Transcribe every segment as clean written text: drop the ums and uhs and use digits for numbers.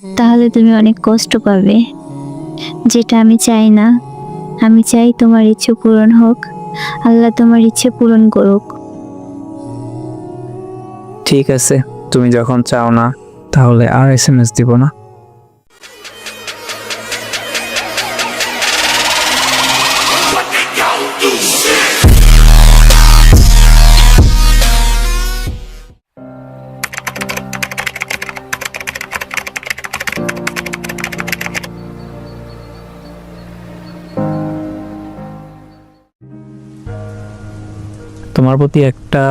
তাহলে তুমি অনেক কষ্ট পাবে, যেটা আমি চাই না। আমি চাই তোমার ইচ্ছে পূরণ হোক, আল্লাহ তোমার ইচ্ছে পূরণ করুক। ঠিক আছে, তুমি যখন চাও না তাহলে আর SMS দিব না। তোমার প্রতি একটা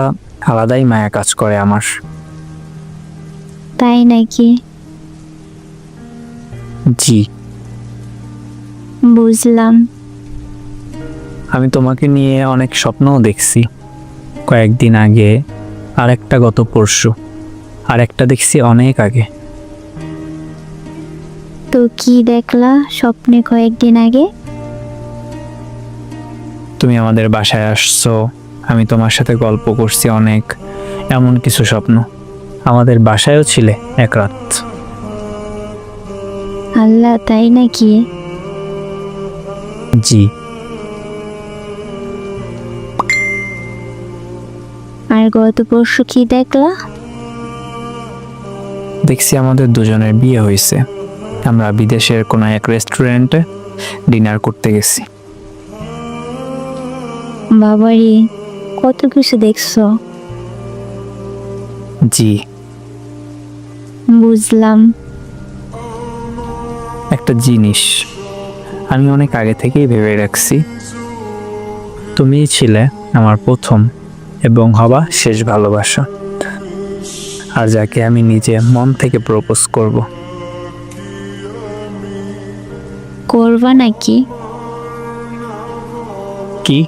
আলাদাই মায়া কাজ করে আমার। তাই নাকি? জি, বুঝলাম। আমি তোমাকে নিয়ে অনেক স্বপ্নও দেখছি। কয়েকদিন আগে, আর একটা গত পরশু, আর একটা দেখছি অনেক আগে। তো কি দেখলা স্বপ্নে কয়েকদিন আগে? তুমি আমাদের বাসায় আসছো, আমি তোমার সাথে গল্প করছি অনেক, এমন কিছু স্বপ্ন। আমাদের বাসায়ও ছিলে এক রাত। আল্লাহ, তাই নাকি? জি। আর গত পরশু কি দেখলা? দেখছি আমাদের দুজনের বিয়ে হয়েছে। আমরা বিদেশের কোনো এক রেস্টুরেন্টে ডিনার করতে গেছি। বাবারে, কত কিছু দেখছো। জি। বুঝলাম। একটা জিনিস আমি অনেক আগে থেকেই ভেবে রাখছি, তুমিই ছিলে আমার প্রথম এবং হবা শেষ ভালোবাসা, আর যাকে আমি নিজে মন থেকে প্রপোজ করব। করবা নাকি? কি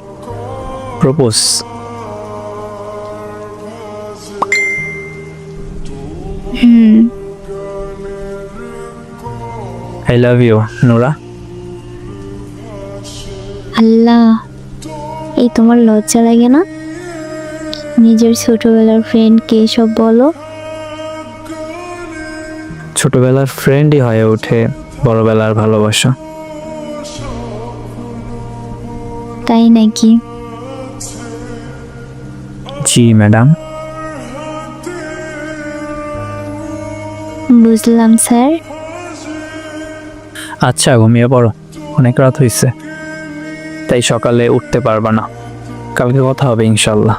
প্রপোজ? হুম। I love you Nora. Allah, এই তোমার লজ্জা লাগে না? নিজের ছোটবেলার ফ্রেন্ডকে এসব বলো? ছোটবেলার ফ্রেন্ডই হয়ে ওঠে বড়বেলার ভালোবাসা। তাই নাকি? জি ম্যাডাম। বুঝলাম স্যার। আচ্ছা, ঘুমিয়ে পড়ো, অনেক রাত হয়েছে, তাই সকালে উঠতে পারবা না। কালকে কথা হবে ইনশাল্লাহ।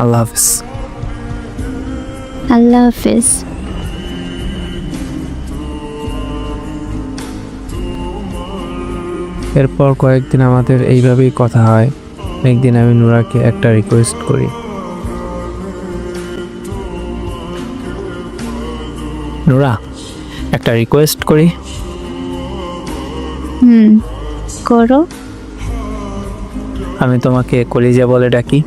আল্লাহ হাফিজ। আল্লাহ হাফেজ। এরপর কয়েকদিন আমাদের এইভাবেই কথা হয়। একদিন আমি নুরাকে একটা রিকোয়েস্ট করি। নুরা, একটা রিকোয়েস্ট করি। হুম, করো। আমি তোমাকে কলিজা বলে ডাকি।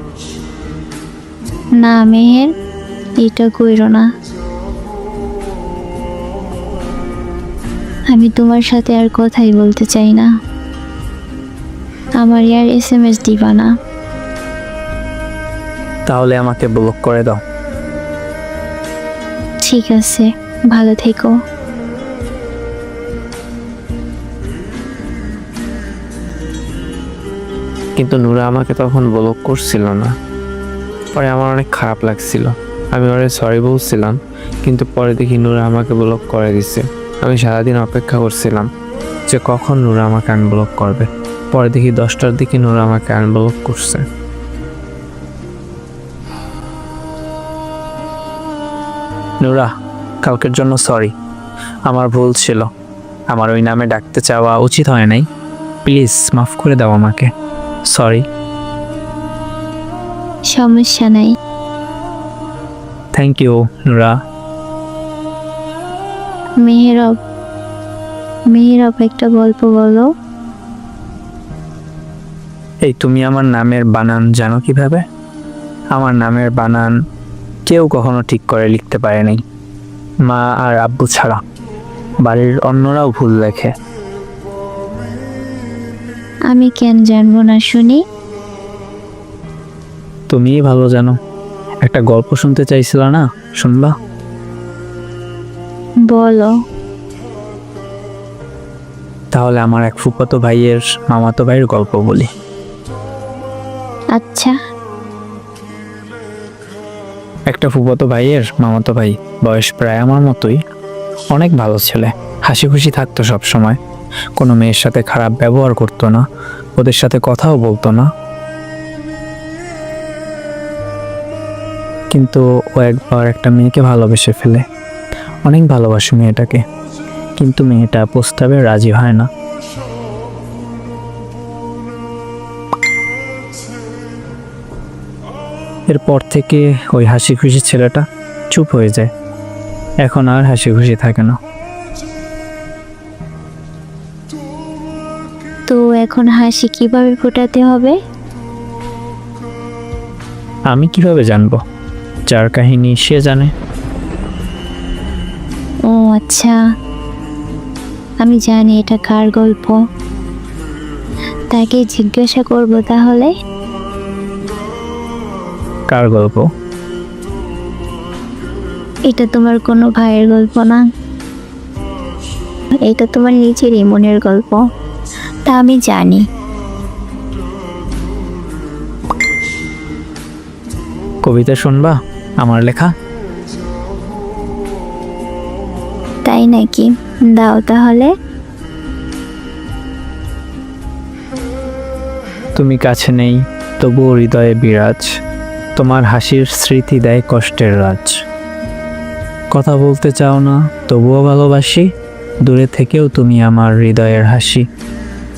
না মেহের, এটা কইরো না। আমি তোমার সাথে আর কথাই বলতে চাই না। আমার আর SMS দিবা না। তাহলে আমাকে ব্লক করে দাও। ঠিক আছে, ভালো থেকো। কিন্তু নুরা আমাকে তখন ব্লক করছিল না। পরে আমার অনেক খারাপ লাগছিল। আমি ওরে সরি বলছিলাম, কিন্তু পরে দেখি নুরা আমাকে ব্লক করে দিছে। আমি সারাদিন অপেক্ষা করছিলাম যে কখন নুরা আমাকে আনব্লক করবে। পরে দেখি 10টার দিকে নুরা আমাকে আনব্লক করছে। নুরা, কালকের জন্য সরি, আমার ভুল ছিল। আমার ওই নামে ডাকতে চাওয়া উচিত হয় নাই। প্লিজ মাফ করে দাও আমাকে। সরি। সমস্যা নাই। Thank you Nura. মেহেরব, মেহেরব একটা গল্প বলো। এই তুমি আমার নামের বানান জানো কিভাবে? আমার নামের বানান কেউ কখনো ঠিক করে লিখতে পারে নাই, মা আর আব্বু ছাড়া। বাড়ির অন্যরাও ভুল লেখে। আমি কেন জানবো না শুনি? তুমিই ভালো জানো। একটা গল্প শুনতে চাইছিল না, শুনবা? বলো। তাহলে আমার এক ফুফাতো ভাইয়ের মামাতো ভাইয়ের গল্প বলি। আচ্ছা, একটা ফুফাতো ভাইয়ের মামাতো ভাই, বয়স প্রায় আমার মতোই, অনেক ভালো ছেলে, হাসি খুশি থাকতো সব সময়, কোনো মেয়ের সাথে খারাপ ব্যবহার করতো না, ওদের সাথে কথাও বলতো না। কিন্তু ও একবার একটা মেয়েকে ভালোবেসে ফেলে, অনেক ভালোবাসে মেয়েটাকে, কিন্তু মেয়েটা প্রস্তাবে রাজি হয় না। এরপর থেকে ওই হাসি খুশি ছেলেটা চুপ হয়ে যায়, এখন আর হাসি খুশি থাকে না। তো এখন হাসি কিভাবে ফোটাতে হবে? আমি কিভাবে জানবো? যার কাহিনী সে জানে। ও আচ্ছা, আমি জানি এটা কার গল্প, তাকে জিজ্ঞাসা করব তাহলে। কার গল্প? এটা তোমার কোনো ভাইয়ের গল্প না, এটা তোমার নিজেরই মনের গল্প, তা আমি জানি। কবিতা শুনবা আমার লেখা? তাই নাকি? দাও তাহলে। তুমি কাছে নেই তবুও হৃদয়ে বিরাজ, তোমার হাসির স্মৃতি দেয় কষ্টের রাজ। কথা বলতে চাও না তবুও ভালোবাসি, দূরে থেকেও তুমি আমার হৃদয়ের হাসি।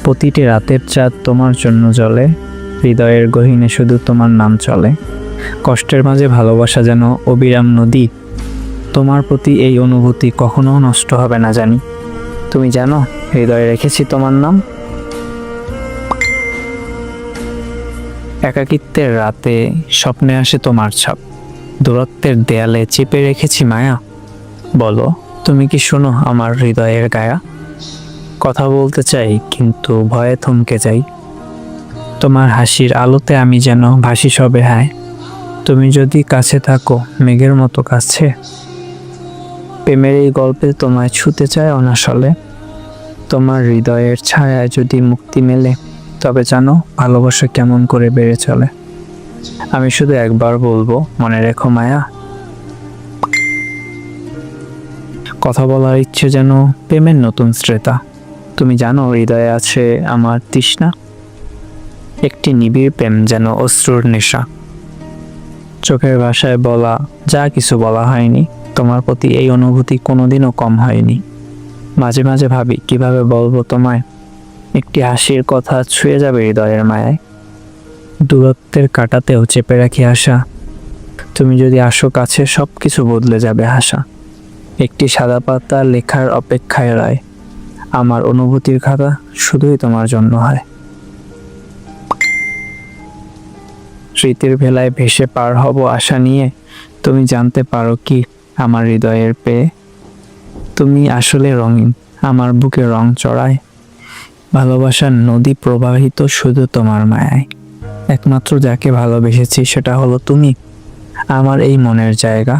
প্রতিটি রাতের চাঁদ তোমার জন্য জ্বলে, হৃদয়ের গহীনে শুধু তোমার নাম চলে। কষ্টের মাঝে ভালোবাসা যেন অবিরাম নদী, তোমার প্রতি এই অনুভূতি কখনো নষ্ট হবে না জানি। তুমি জানো হৃদয়ে রেখেছি তোমার নাম। একাকিত্বের রাতে স্বপ্নে আসে তোমার ছাপ, দূরত্বের দেয়ালে চেপে রেখেছি মায়া। বলো তুমি কি শোনো আমার হৃদয়ের গায়া? কথা বলতে চাই কিন্তু ভয়ে থমকে যাই, তোমার হাসির আলোতে আমি যেন ভাসি সবে হায়। তুমি যদি কাছে থাকো মেঘের মতো কাছে, প্রেমের এই গল্পে তোমায় ছুতে চায় অনাসলে। তোমার হৃদয়ের ছায়ায় যদি মুক্তি মেলে, তবে জানো ভালোবাসা কেমন করে বেড়ে চলে। আমি শুধু একবার বলবো, মনে রেখো মায়া। কথা বলার ইচ্ছে যেন প্রেমের নতুন শ্রেতা, তুমি জানো হৃদয়ে আছে আমার তৃষ্ণা। একটি নিবিড় প্রেম যেন অশ্রুর নেশা, চোখের ভাষায় বলা যা কিছু বলা হয়নি, তোমার প্রতি এই অনুভূতি কোনোদিনও কম হয়নি। মাঝে মাঝে ভাবি কিভাবে বলবো তোমায়, একটি হাসির কথা ছুঁয়ে যাবে হৃদয়ের মায়ায়। দূরত্বের কাটাতেও চেপে রাখি আশা, তুমি যদি আসো কাছে সব কিছু বদলে যাবে হাসা। একটি সাদা পাতা লেখার অপেক্ষায় রয়, আমার অনুভূতির খাতা শুধুই তোমার জন্য হয়। স্মৃতির ভেলায় ভেসে পার হব আশা নিয়ে, তুমি জানতে পারো কি আমার হৃদয়ের পেয়ে। তুমি আসলে রঙিন, আমার বুকে রং চড়ায়, ভালোবাসার নদী প্রবাহিত শুধু তোমার মায়ায়। একমাত্র যাকে ভালোবেসেছি সেটা হলো তুমি, আমার এই মনের জায়গা,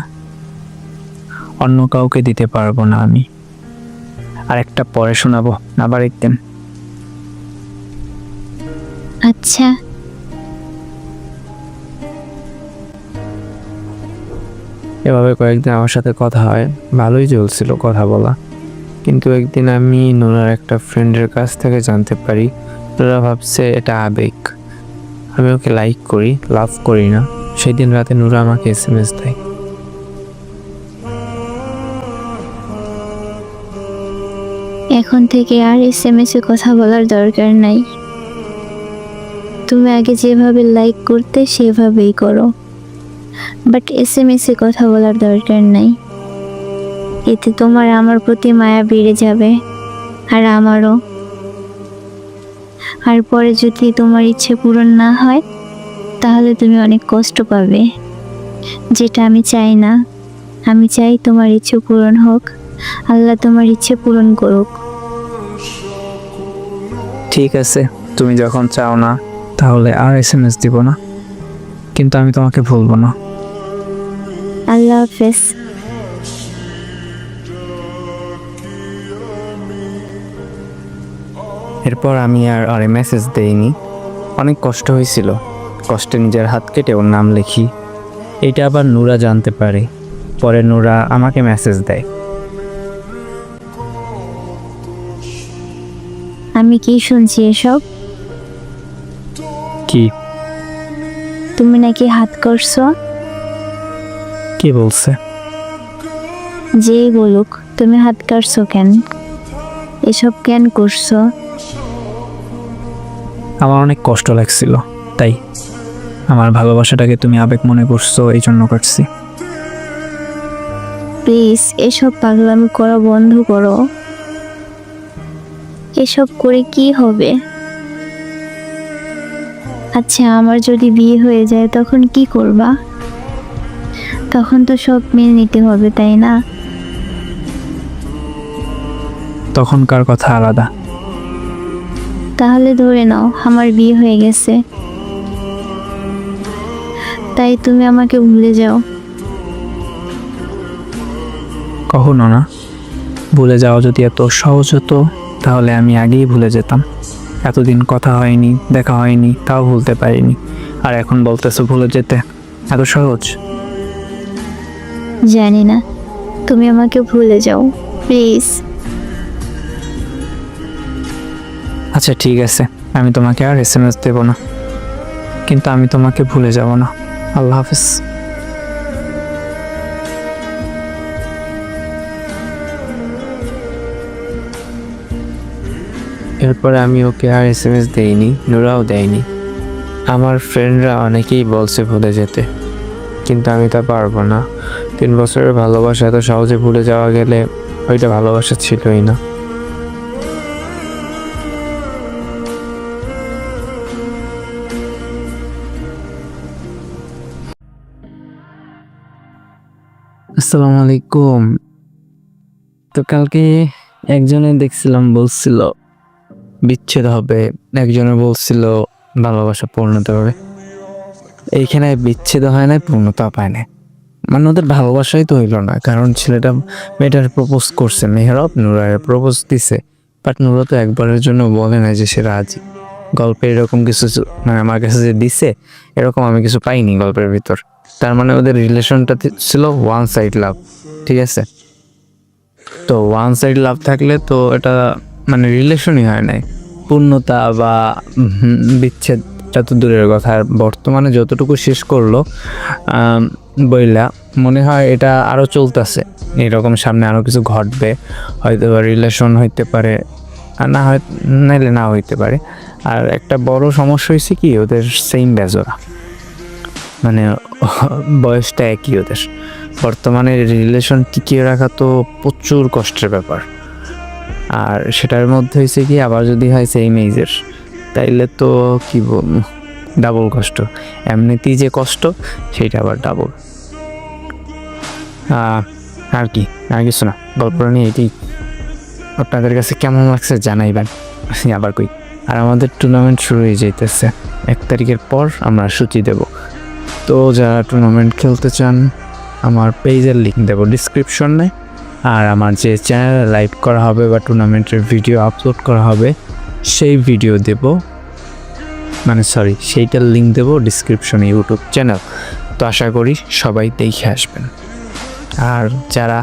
অন্য কাউকে দিতে পারবো না আমি। আর একটা পরে শোনাবো আবার একদিন। আচ্ছা, এভাবে কয়েকদিন আমার সাথে কথা হয়, ভালোই চলছিল কথা বলা। কিন্তু একদিন আমি নোরার একটা ফ্রেন্ডের কাছ থেকে জানতে পারি নোরা ভাবছে এটা আবেগ। আমি ওকে লাইক করি, লাভ করি না। সেদিন রাতে নোরা আমাকে SMS দেয়। এখন থেকে আর SMS এ কথা বলার দরকার নাই। তুমি আগে যেভাবে লাইক করতে সেভাবেই করো, বাট SMS এ কথা বলার দরকার নাই। এতে তোমার আমার প্রতি মায়া বেড়ে যাবে, আর আমারও। আর পরে যদি তোমার ইচ্ছে পূরণ না হয়, তাহলে তুমি অনেক কষ্ট পাবে, যেটা আমি চাই না। আমি চাই তোমার ইচ্ছে পূরণ হোক, আল্লাহ তোমার ইচ্ছে পূরণ করুক। ঠিক আছে, তুমি যখন চাও না তাহলে আর SMS দিব না, কিন্তু আমি তোমাকে ভুলবো না। আল্লাহ হাফেজ। এরপর আমি আর আরে মেসেজ দেইনি। অনেক কষ্ট হয়েছিল, কষ্টে নিজের হাত কেটে ওর নাম লিখি। এইটা আবার নূরা জানতে পারে। পরে নূরা আমাকে মেসেজ দেয়। আমি কি শুনছি এসব? কি? তুমি নাকি হাত করছো? কি বলছে? যেই বলুক, তুমি হাত কাটছো কেন? এসব কেন করছো? আমার অনেক কষ্ট লাগছিল, তাই আমার ভালোবাসাটাকে তুমি আবেগ মনে করছো, এই জন্য কাটছি। প্লিজ এসব পাগলামি করা বন্ধ করো। এসব করে কি হবে? আচ্ছা, আমার যদি বিয়ে হয়ে যায় তখন কি করবা? তখন তো সব মেনে নিতে হবে, তাই না? তখনকার কথা আলাদা। তাহলে ধরে নাও আমার বিয়ে হয়ে গেছে, তাই তুমি আমাকে ভুলে যাও। কখনো না। ভুলে যাওয়া যদি এত সহজ হতো তাহলে আমি আগেই ভুলে যেতাম। এতদিন কথা হয়নি, দেখা হয়নি, তাও ভুলতে পারিনি। আর এখন বলতেছো ভুলে যেতে এত সহজ? জানি না, তুমি আমাকে ভুলে যাও প্লিজ। আচ্ছা ঠিক আছে, আমি তোমাকে আর SMS দেব না, কিন্তু আমি তোমাকে ভুলে যাব না। আল্লাহ হাফেজ। এরপরে আমি ওকে আর SMS দেইনি, নূরাও দেয়নি। আমার ফ্রেন্ডরা অনেকেই বলছে ভুলে যেতে, কিন্তু আমি তা পারবো না। 3 বছরের ভালোবাসা এত সহজে ভুলে যাওয়া গেলে ওইটা ভালোবাসা ছিলই না। আসসালামু আলাইকুম। তো কালকে একজনে দেখছিলাম বলছিল বিচ্ছেদ হবে, একজনে বলছিল ভালোবাসা পূর্ণতা হবে। এইখানে বিচ্ছেদ হয় না, পূর্ণতা পায় না। মানে ওদের ভালোবাসাই তো হইল না, কারণ ছেলেটা মেয়েটার প্রপোজ করছে, মেহরাব নূরার প্রপোজ দিছে, বাট নূরা তো একবারের জন্য বলে না যে সে রাজি। গল্পে এরকম কিছু মানে আমার কাছে যে দিছে, এরকম আমি কিছু পাইনি গল্পের ভিতর। তার মানে ওদের রিলেশনটা ছিল ওয়ান সাইড লাভ, ঠিক আছে? তো ওয়ান সাইড লাভ থাকলে তো এটা মানে রিলেশনই হয় নাই। পূর্ণতা বা বিচ্ছেদটা তো দূরের কথা। আর বর্তমানে যতটুকু শেষ করলো বইলা, মনে হয় এটা আরও চলতেছে। এরকম সামনে আরও কিছু ঘটবে, হয়তো রিলেশন হইতে পারে, আর না হয় নাইলে না হইতে পারে। আর একটা বড় সমস্যা হয়েছে কি, ওদের সেম বেজোরা, মানে বয়সটা একই ওদের। বর্তমানে রিলেশন টিকিয়ে রাখা তো প্রচুর কষ্টের ব্যাপার। আর সেটার মধ্যে হয়েছে কি, আবার যদি হয় সেম এজের, তাইলে তো কি ডাবল কষ্ট। এমনিতেই যে কষ্ট, সেইটা আবার ডাবল। আর কি, আর কিছু না, গল্পটা নিয়ে এটি। আপনাদের কাছে কেমন লাগছে জানাইবেন। আবার কই, আর আমাদের টুর্নামেন্ট শুরু হয়ে যাইতেছে। 1 তারিখের পর আমরা সূচি দেব। তো যারা টুর্নামেন্ট খেলতে চান, আমার পেজের লিঙ্ক দেবো ডিসক্রিপশনে। আর আমার যে চ্যানেলে লাইভ করা হবে বা টুর্নামেন্টের ভিডিও আপলোড করা হবে, সেই ভিডিও দেব, মানে সরি, সেইটার লিঙ্ক দেবো ডিসক্রিপশনে, ইউটিউব চ্যানেল। তো আশা করি সবাই দেখে আসবেন। আর যারা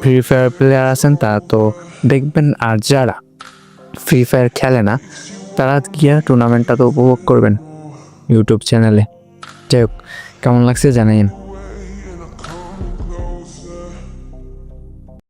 ফ্রি ফায়ার প্লেয়ার আছেন তারা তো দেখবেন, আর যারা ফ্রি ফায়ার খেলে না তারা গিয়ে টুর্নামেন্টটা তো উপভোগ করবেন ইউটিউব চ্যানেলে। যাই হোক, কেমন লাগছে জানাইন।